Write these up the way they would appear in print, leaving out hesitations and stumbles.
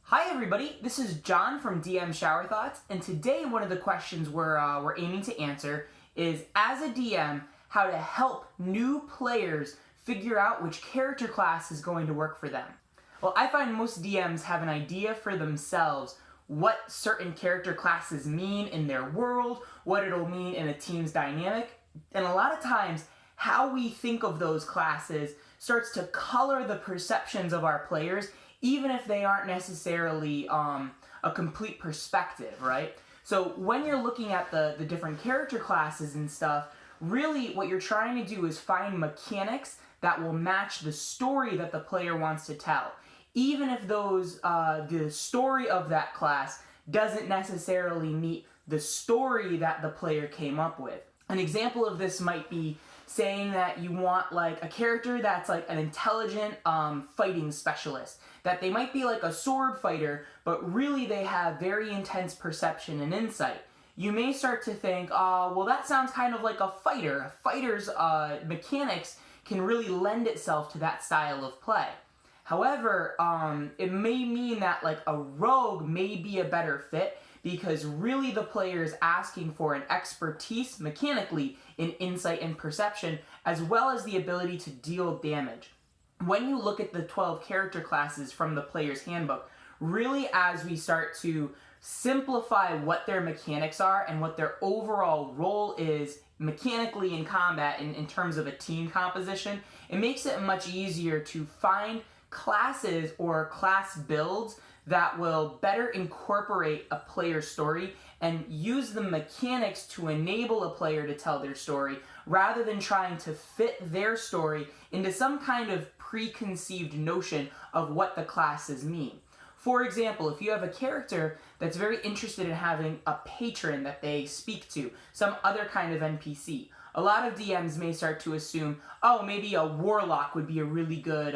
Hi everybody, this is John from DM Shower Thoughts, and today one of the questions we're aiming to answer is, as a DM, how to help new players figure out which character class is going to work for them. Well, I find most DMs have an idea for themselves what certain character classes mean in their world, what it'll mean in a team's dynamic, and a lot of times how we think of those classes starts to color the perceptions of our players, even if they aren't necessarily a complete perspective, right? So when you're looking at the different character classes and stuff, really what you're trying to do is find mechanics that will match the story that the player wants to tell. Even if the story of that class doesn't necessarily meet the story that the player came up with. An example of this might be saying that you want like a character that's like an intelligent fighting specialist, that they might be like a sword fighter, but really they have very intense perception and insight. You may start to think, well, that sounds kind of like a fighter. A fighter's mechanics can really lend itself to that style of play. However, it may mean that like a rogue may be a better fit, because really the player is asking for an expertise mechanically in insight and perception, as well as the ability to deal damage. When you look at the 12 character classes from the player's handbook, really as we start to simplify what their mechanics are and what their overall role is mechanically in combat in terms of a team composition, it makes it much easier to find classes or class builds that will better incorporate a player's story and use the mechanics to enable a player to tell their story, rather than trying to fit their story into some kind of preconceived notion of what the classes mean. For example, if you have a character that's very interested in having a patron that they speak to, some other kind of NPC, a lot of DMs may start to assume, oh, maybe a warlock would be a really good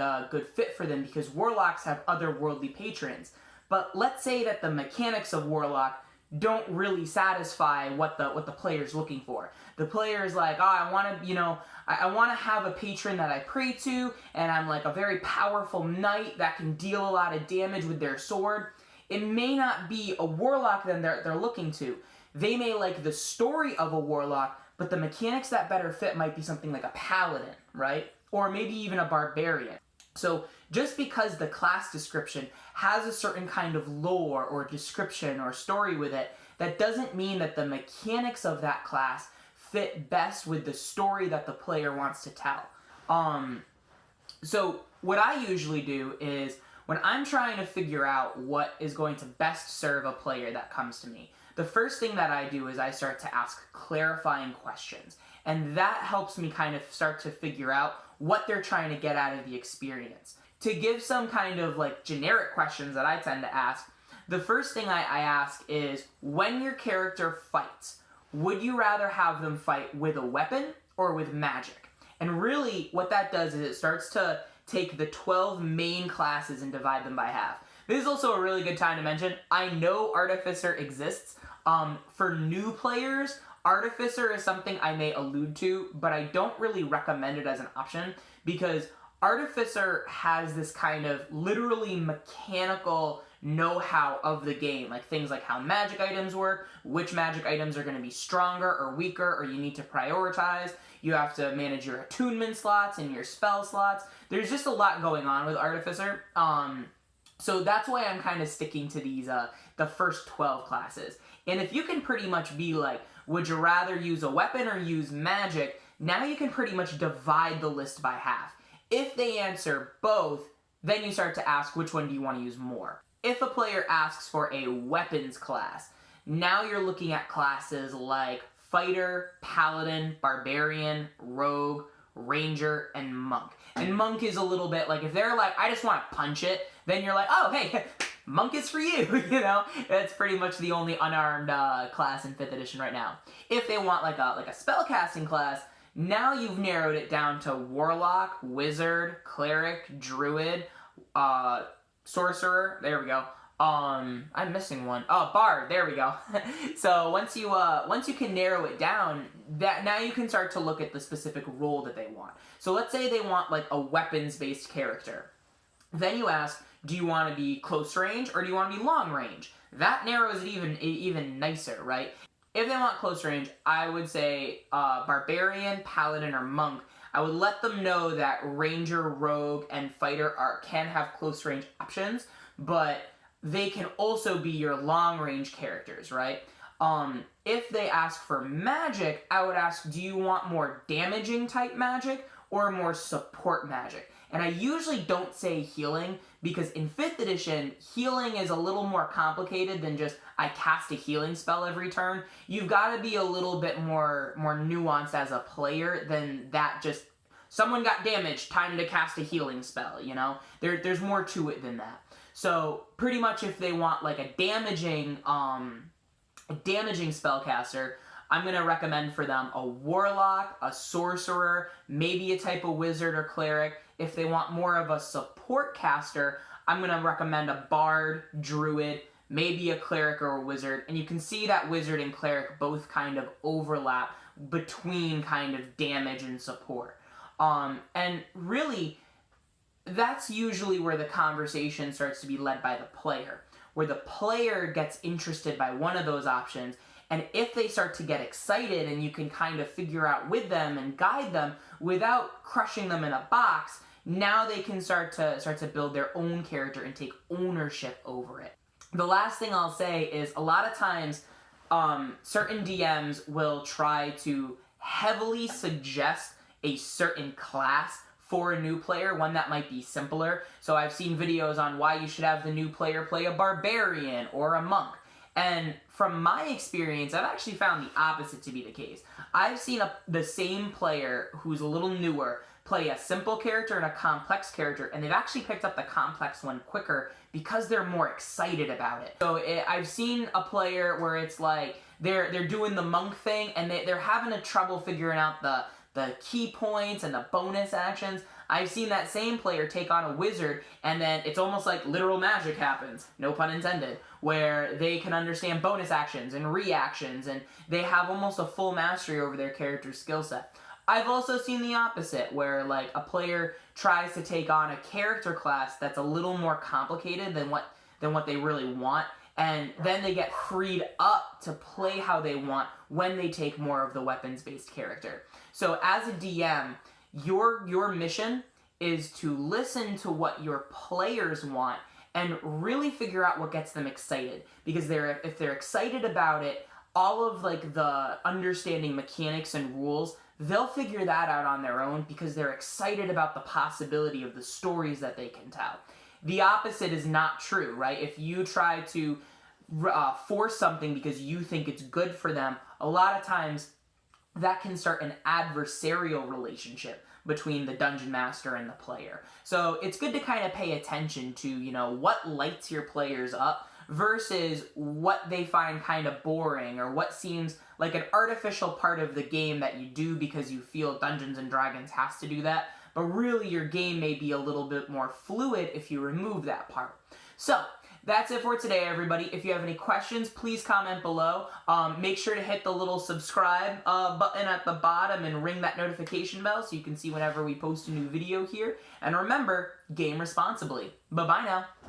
fit for them because warlocks have otherworldly patrons. But let's say that the mechanics of warlock don't really satisfy what the player's looking for. The player is like, I want to have a patron that I pray to, and I'm like a very powerful knight that can deal a lot of damage with their sword. It may not be a warlock that they're looking to. They may like the story of a warlock, but the mechanics that better fit might be something like a paladin, right? Or maybe even a barbarian. So just because the class description has a certain kind of lore or description or story with it, that doesn't mean that the mechanics of that class fit best with the story that the player wants to tell. So what I usually do is, when I'm trying to figure out what is going to best serve a player that comes to me, the first thing that I do is I start to ask clarifying questions. And that helps me kind of start to figure out what they're trying to get out of the experience. To give some kind of like generic questions that I tend to ask, the first thing I ask is, when your character fights, would you rather have them fight with a weapon or with magic? And really what that does is it starts to take the 12 main classes and divide them by half. This is also a really good time to mention, I know Artificer exists. For new players, Artificer is something I may allude to, but I don't really recommend it as an option, because Artificer has this kind of literally mechanical know-how of the game, like things like how magic items work, which magic items are going to be stronger or weaker, or you need to prioritize. You have to manage your attunement slots and your spell slots. There's just a lot going on with Artificer. So that's why I'm kind of sticking to these the first 12 classes. And if you can pretty much be like, would you rather use a weapon or use magic, now you can pretty much divide the list by half. If they answer both, then you start to ask, which one do you want to use more? If a player asks for a weapons class, now you're looking at classes like fighter, paladin, barbarian, rogue, ranger, and monk. And monk is a little bit like, if they're like, I just want to punch it, then you're like, oh, hey, monk is for you, you know? That's pretty much the only unarmed class in 5th edition right now. If they want like a spellcasting class, now you've narrowed it down to warlock, wizard, cleric, druid, sorcerer, there we go. I'm missing one. Oh, bard, there we go. So once you can narrow it down, that now you can start to look at the specific role that they want. So let's say they want like a weapons-based character. Then you ask, Do you want to be close range or do you want to be long range? That narrows it even nicer, right? If they want close range, I would say Barbarian, Paladin, or Monk. I would let them know that Ranger, Rogue, and Fighter can have close range options, but they can also be your long range characters, right? If they ask for magic, I would ask, do you want more damaging type magic or more support magic? And I usually don't say healing because in 5th edition, healing is a little more complicated than just I cast a healing spell every turn. You've got to be a little bit more nuanced as a player than that just someone got damaged, time to cast a healing spell, you know? There's more to it than that. So pretty much if they want like a damaging spellcaster, I'm going to recommend for them a Warlock, a Sorcerer, maybe a type of Wizard or Cleric. If they want more of a support caster, I'm going to recommend a Bard, Druid, maybe a Cleric or a Wizard. And you can see that Wizard and Cleric both kind of overlap between kind of damage and support. And really, that's usually where the conversation starts to be led by the player, where the player gets interested by one of those options. And if they start to get excited and you can kind of figure out with them and guide them without crushing them in a box, now they can start to build their own character and take ownership over it. The last thing I'll say is a lot of times certain DMs will try to heavily suggest a certain class for a new player, one that might be simpler. So I've seen videos on why you should have the new player play a Barbarian or a Monk. And from my experience, I've actually found the opposite to be the case. I've seen the same player who's a little newer play a simple character and a complex character, and they've actually picked up the complex one quicker because they're more excited about it. So I've seen a player where it's like they're doing the Monk thing and they're having a trouble figuring out the key points and the bonus actions. I've seen that same player take on a Wizard, and then it's almost like literal magic happens, no pun intended, where they can understand bonus actions and reactions, and they have almost a full mastery over their character's skill set. I've also seen the opposite, where like a player tries to take on a character class that's a little more complicated than what they really want, and then they get freed up to play how they want when they take more of the weapons-based character. So as a DM, your mission is to listen to what your players want and really figure out what gets them excited. Because if they're excited about it, all of like the understanding mechanics and rules, they'll figure that out on their own because they're excited about the possibility of the stories that they can tell. The opposite is not true, right? If you try to force something because you think it's good for them, a lot of times that can start an adversarial relationship between the dungeon master and the player. So it's good to kind of pay attention to, you know, what lights your players up versus what they find kind of boring or what seems like an artificial part of the game that you do because you feel Dungeons and Dragons has to do that, but really your game may be a little bit more fluid if you remove that part. So that's it for today, everybody. If you have any questions, please comment below. Make sure to hit the little subscribe button at the bottom and ring that notification bell so you can see whenever we post a new video here. And remember, game responsibly. Bye-bye now.